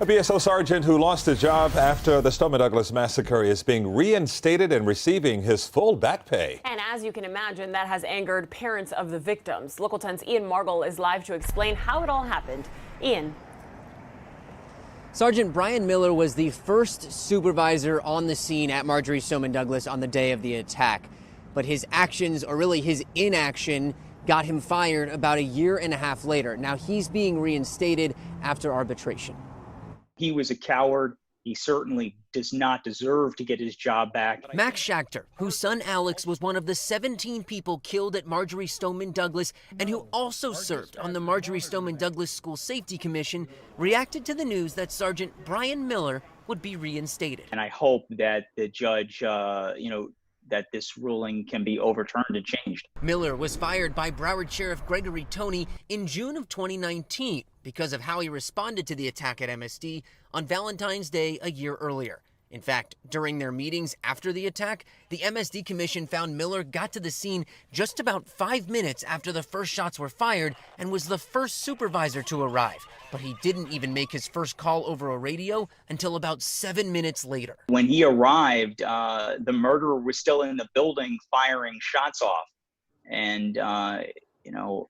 A BSO sergeant who lost his job after the Stoneman Douglas massacre is being reinstated and receiving his full back pay. And as you can imagine, that has angered parents of the victims. Local 10's Ian Margol is live to explain how it all happened. Ian. Sergeant Brian Miller was the first supervisor on the scene at Marjory Stoneman Douglas on the day of the attack. But his actions, or really his inaction, got him fired about a year and a half later. Now he's being reinstated after arbitration. He was a coward. He certainly does not deserve to get his job back. Max Schachter, whose son Alex was one of the 17 people killed at Marjory Stoneman Douglas and who also served on the Marjory Stoneman Douglas School Safety Commission, reacted to the news that Sergeant Brian Miller would be reinstated. And I hope that the judge, that this ruling can be overturned and changed. Miller was fired by Broward Sheriff Gregory Toney in June of 2019 because of how he responded to the attack at MSD on Valentine's Day a year earlier. In fact, during their meetings after the attack, the MSD Commission found Miller got to the scene just about 5 minutes after the first shots were fired and was the first supervisor to arrive. But he didn't even make his first call over a radio until about 7 minutes later. When he arrived, the murderer was still in the building firing shots off. And,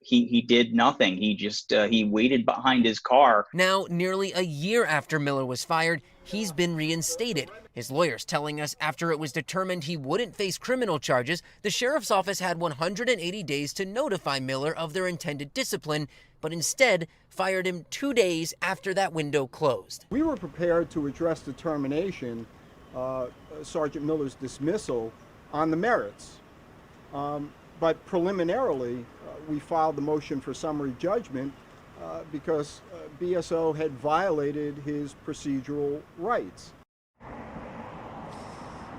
he did nothing. He just, he waited behind his car. Now, nearly a year after Miller was fired, he's been reinstated. His lawyers telling us after it was determined he wouldn't face criminal charges, the sheriff's office had 180 days to notify Miller of their intended discipline, but instead fired him 2 days after that window closed. We were prepared to address the termination, Sergeant Miller's dismissal, on the merits. But preliminarily, we filed the motion for summary judgment because BSO had violated his procedural rights.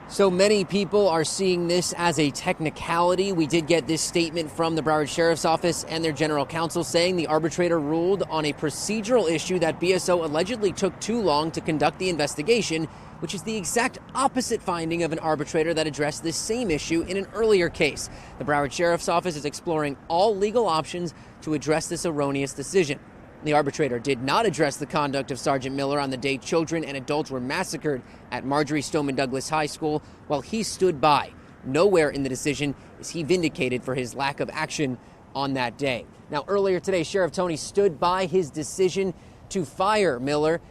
So many people are seeing this as a technicality. We did get this statement from the Broward Sheriff's Office and their general counsel saying the arbitrator ruled on a procedural issue that BSO allegedly took too long to conduct the investigation, which is the exact opposite finding of an arbitrator that addressed this same issue in an earlier case. The Broward Sheriff's Office is exploring all legal options to address this erroneous decision. The arbitrator did not address the conduct of Sergeant Miller on the day children and adults were massacred at Marjory Stoneman Douglas High School while he stood by. Nowhere in the decision is he vindicated for his lack of action on that day. Now, earlier today, Sheriff Toney stood by his decision to fire Miller.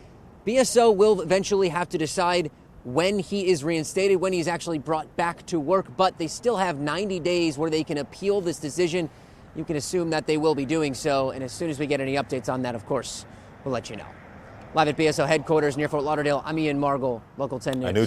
BSO will eventually have to decide when he is reinstated, when he's actually brought back to work, but they still have 90 days where they can appeal this decision. You can assume that they will be doing so, and as soon as we get any updates on that, of course, we'll let you know. Live at BSO headquarters near Fort Lauderdale, I'm Ian Margol, Local 10 News.